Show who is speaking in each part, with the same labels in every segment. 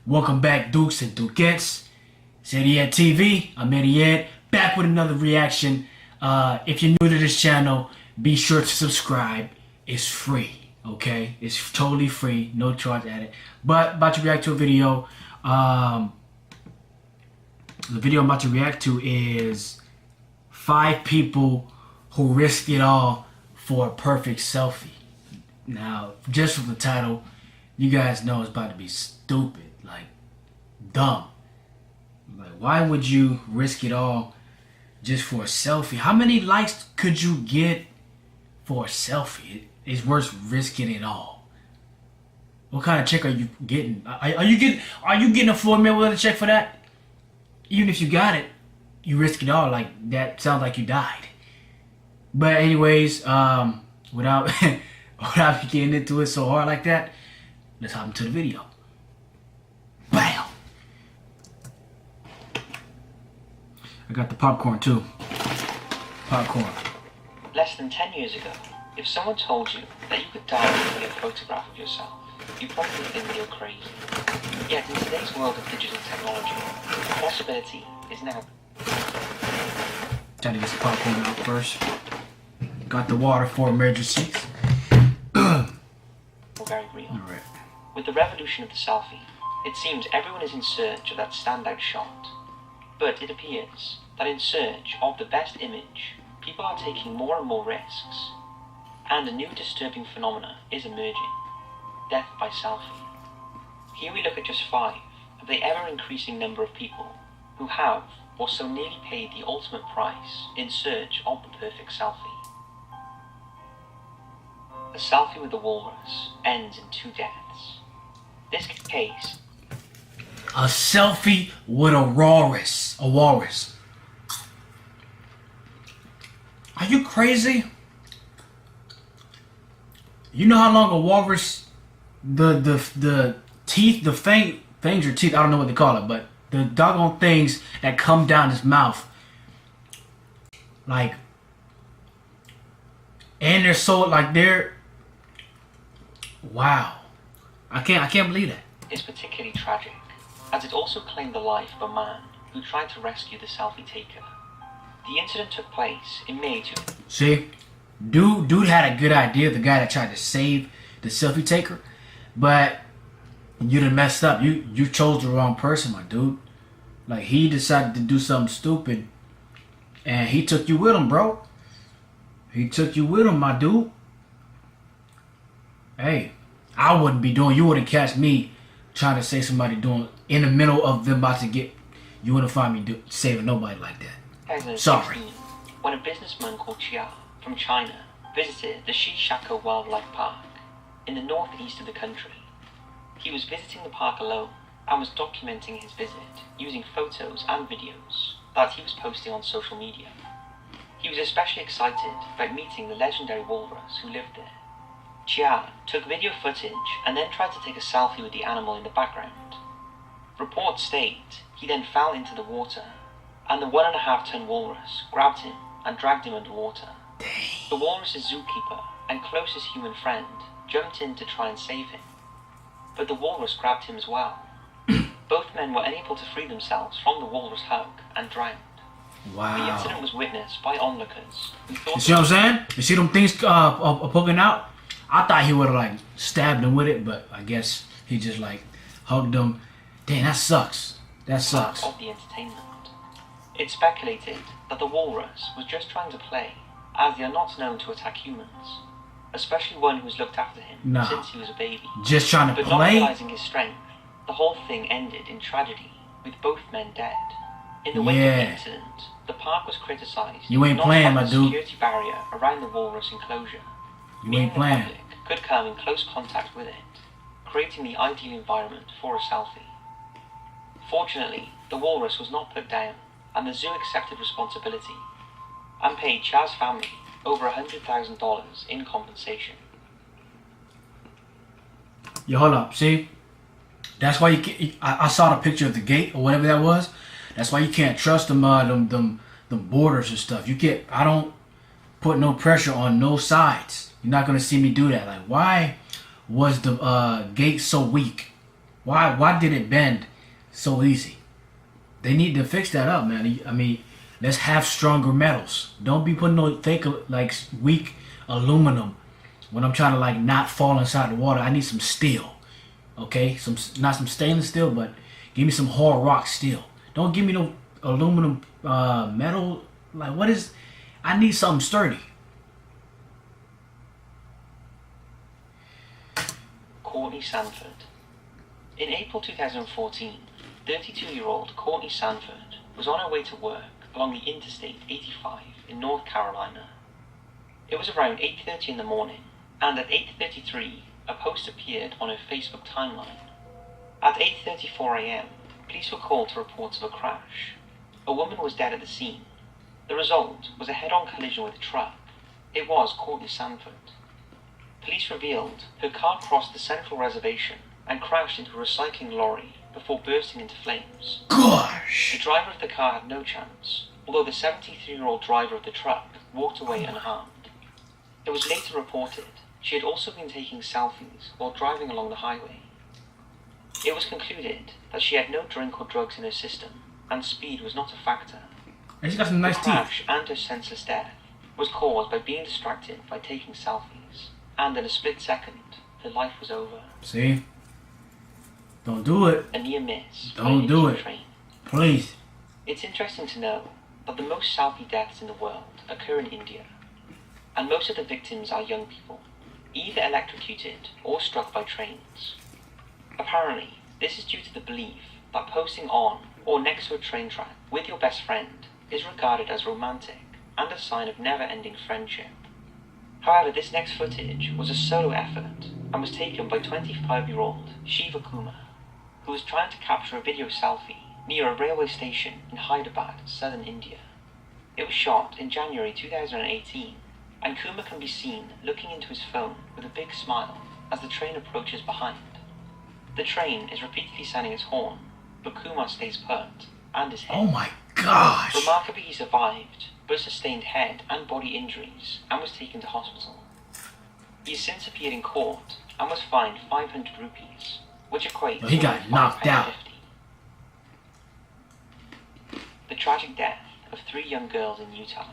Speaker 1: Welcome back, Dukes and Dukettes. It's Eddie TV. I'm Eddie, back with another reaction. If you're new to this channel, be sure to subscribe. It's free, okay? It's totally free, no charge added. But about to react to a video. The video I'm about to react to is 5 people who risk it all for a perfect selfie. Now, just from the title, you guys know it's about to be stupid, like dumb. Like, why would you risk it all just for a selfie? How many likes could you get for a selfie? It's worth risking it all. What kind of check are you getting? Are you getting a Floyd Mayweather check for that? Even if you got it, you risk it all. Like, that sounds like you died. But anyways, without without getting into it so hard like that, let's hop into the video. Bam! I got the popcorn too. Popcorn.
Speaker 2: Less than 10 years ago, if someone told you that you could die taking a photograph of yourself, you'd probably think that you're crazy. Yet in today's world of digital technology, the possibility is now.
Speaker 1: Trying to get some popcorn out first. Got the water for emergencies.
Speaker 2: Very real.
Speaker 1: All right.
Speaker 2: With the revolution of the selfie, it seems everyone is in search of that standout shot. But it appears that in search of the best image, people are taking more and more risks. And a new disturbing phenomena is emerging: death by selfie. Here we look at just 5 of the ever-increasing number of people who have or so nearly paid the ultimate price in search of the perfect selfie. A selfie with a walrus ends in 2 deaths. This case...
Speaker 1: A selfie with a walrus. A walrus. Are you crazy? You know how long a walrus, the teeth, the fangs or teeth, I don't know what they call it, but the doggone things that come down his mouth, like, and they're so, like, they're, wow. I can't believe that.
Speaker 2: Is particularly tragic, as it also claimed the life of a man who tried to rescue the selfie taker. The incident took place in May 2000.
Speaker 1: See, dude had a good idea, the guy that tried to save the selfie taker, but you done messed up. You chose the wrong person, my dude. Like, he decided to do something stupid, and he took you with him, bro. He took you with him, my dude. Hey, I wouldn't be doing. You wouldn't catch me trying to save somebody doing in the middle of them about to get. You wouldn't find me saving nobody like that. Sorry.
Speaker 2: When a businessman called Chia from China visited the Shishako Wildlife Park in the northeast of the country. He was visiting the park alone and was documenting his visit using photos and videos that he was posting on social media. He was especially excited about meeting the legendary walrus who lived there. Chia took video footage and then tried to take a selfie with the animal in the background. Reports state he then fell into the water, and the 1.5-ton walrus grabbed him and dragged him underwater. The walrus's zookeeper and closest human friend jumped in to try and save him, but the walrus grabbed him as well. Both men were unable to free themselves from the walrus hug and drowned.
Speaker 1: Wow.
Speaker 2: The incident was witnessed by onlookers who thought...
Speaker 1: You see what I'm saying? You see them things poking out? I thought he would have, like, stabbed him with it, but I guess he just, like, hugged him. Dang, that sucks. That sucks.
Speaker 2: ...of the entertainment. It's speculated that the walrus was just trying to play, as they are not known to attack humans, especially one who's looked after him since he was a baby.
Speaker 1: Just trying to
Speaker 2: but
Speaker 1: play?
Speaker 2: Not realizing his strength, the whole thing ended in tragedy, with both men dead. In the wake of the incident, the park was criticized.
Speaker 1: You ain't playing, my dude.
Speaker 2: Security barrier around the walrus enclosure.
Speaker 1: You ain't playing.
Speaker 2: The public could come in close contact with it, creating the ideal environment for a selfie. Fortunately, the walrus was not put down, and the zoo accepted responsibility and paid Chia's family over $100,000 in compensation.
Speaker 1: Yo, hold up. See? That's why you can't, I saw the picture of the gate or whatever that was. That's why you can't trust them borders and stuff. I don't put no pressure on no sides. You're not gonna see me do that. Like, why was the gate so weak? Why did it bend so easy? They need to fix that up, man. I mean, let's have stronger metals. Don't be putting no fake like weak aluminum when I'm trying to like not fall inside the water. I need some steel, okay? Some not some stainless steel, but give me some hard rock steel. Don't give me no aluminum metal. Like what is? I need something sturdy.
Speaker 2: Courtney Sanford. In April 2014, 32-year-old Courtney Sanford was on her way to work along the Interstate 85 in North Carolina. It was around 8:30 in the morning, and at 8:33, a post appeared on her Facebook timeline. At 8:34 a.m., police were called to reports of a crash. A woman was dead at the scene. The result was a head-on collision with a truck. It was Courtney Sanford. Police revealed her car crossed the central reservation and crashed into a recycling lorry before bursting into flames.
Speaker 1: Gosh!
Speaker 2: The driver of the car had no chance, although the 73-year-old driver of the truck walked away unharmed. It was later reported she had also been taking selfies while driving along the highway. It was concluded that she had no drink or drugs in her system, and speed was not a factor.
Speaker 1: And she's got some nice
Speaker 2: The
Speaker 1: teeth.
Speaker 2: crash and her senseless death was caused by being distracted by taking selfies, and in a split second, her life was over.
Speaker 1: See? Don't do it.
Speaker 2: A near miss.
Speaker 1: Don't do it.
Speaker 2: Train.
Speaker 1: Please.
Speaker 2: It's interesting to know that the most selfie deaths in the world occur in India, and most of the victims are young people, either electrocuted or struck by trains. Apparently, this is due to the belief that posting on or next to a train track with your best friend is regarded as romantic and a sign of never-ending friendship. However, this next footage was a solo effort and was taken by 25-year-old Shiva Kumar, who was trying to capture a video selfie near a railway station in Hyderabad, southern India. It was shot in January 2018, and Kumar can be seen looking into his phone with a big smile as the train approaches behind. The train is repeatedly sounding its horn, but Kumar stays put and is hit.
Speaker 1: Oh my gosh!
Speaker 2: Remarkably, he survived, but sustained head and body injuries and was taken to hospital. He has since appeared in court and was fined 500 rupees, which equates
Speaker 1: He
Speaker 2: to
Speaker 1: got knocked out.
Speaker 2: £5.50. The tragic death of 3 young girls in Utah.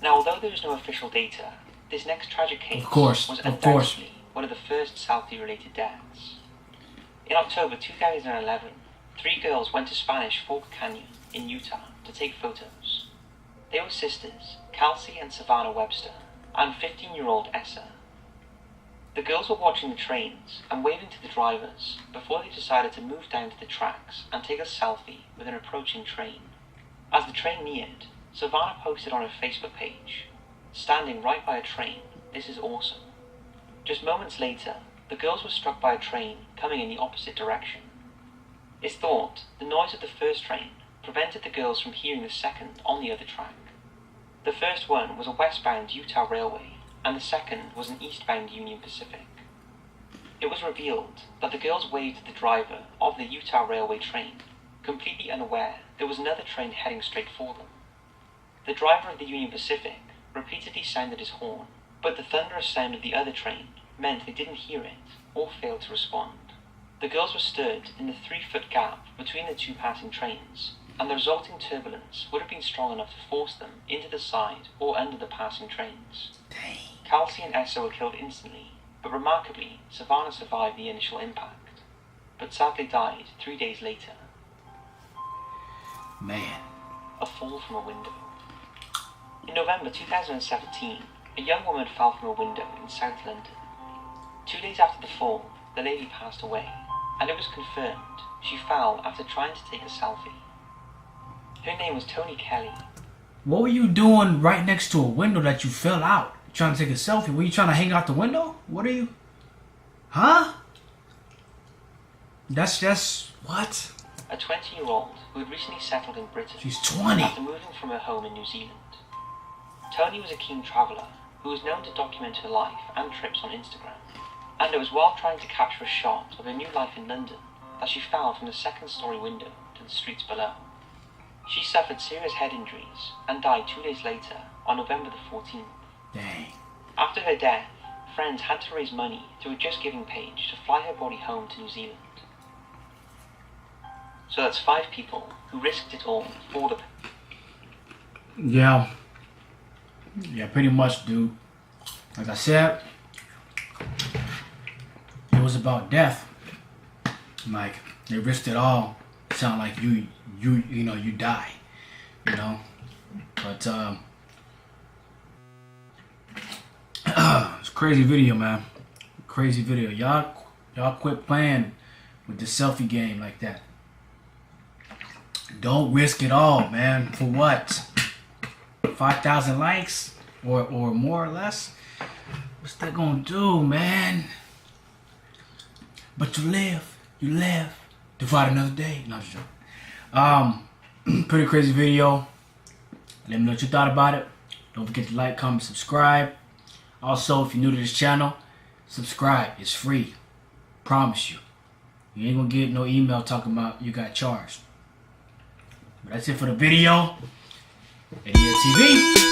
Speaker 2: Now, although there is no official data, this next tragic case was undoubtedly one of the first selfie-related deaths. In October 2011, 3 girls went to Spanish Fork Canyon in Utah to take photos. They were sisters, Kelsey and Savannah Webster, and 15-year-old Essa. The girls were watching the trains and waving to the drivers before they decided to move down to the tracks and take a selfie with an approaching train. As the train neared, Savannah posted on her Facebook page, "Standing right by a train, this is awesome." Just moments later, the girls were struck by a train coming in the opposite direction. It's thought the noise of the first train prevented the girls from hearing the second on the other track. The first one was a westbound Utah railway, and the second was an eastbound Union Pacific. It was revealed that the girls waved to the driver of the Utah railway train, completely unaware there was another train heading straight for them. The driver of the Union Pacific repeatedly sounded his horn, but the thunderous sound of the other train meant they didn't hear it or failed to respond. The girls were stood in the 3-foot gap between the 2 passing trains, and the resulting turbulence would have been strong enough to force them into the side or under the passing trains.
Speaker 1: Dang.
Speaker 2: Kelsey and Essa were killed instantly, but remarkably, Savannah survived the initial impact, but sadly died 3 days later.
Speaker 1: Man.
Speaker 2: A fall from a window. In November 2017, a young woman fell from a window in South London. 2 days after the fall, the lady passed away, and it was confirmed she fell after trying to take a selfie. Her name was Toni Kelly.
Speaker 1: What were you doing right next to a window that you fell out? Trying to take a selfie? Were you trying to hang out the window? What are you? Huh? That's what?
Speaker 2: A 20-year-old who had recently settled in Britain.
Speaker 1: She's 20.
Speaker 2: After moving from her home in New Zealand. Toni was a keen traveller who was known to document her life and trips on Instagram. And it was while trying to capture a shot of her new life in London that she fell from the 2nd-story window to the streets below. She suffered serious head injuries and died 2 days later on November the 14th.
Speaker 1: Dang.
Speaker 2: After her death, friends had to raise money through a Just Giving page to fly her body home to New Zealand. So that's 5 people who risked it all for the...
Speaker 1: Yeah, pretty much, dude. Like I said, it was about death. Like, they risked it all. Sound like you die, you know. But it's a crazy video, man. Crazy video. Y'all quit playing with the selfie game like that. Don't risk it all, man. For what? 5,000 likes or more or less? What's that gonna do, man? But you live to fight another day. No, just joking. Pretty crazy video. Let me know what you thought about it. Don't forget to like, comment, subscribe. Also, if you're new to this channel, subscribe. It's free. Promise you. You ain't gonna get no email talking about you got charged. But that's it for the video. ADL TV.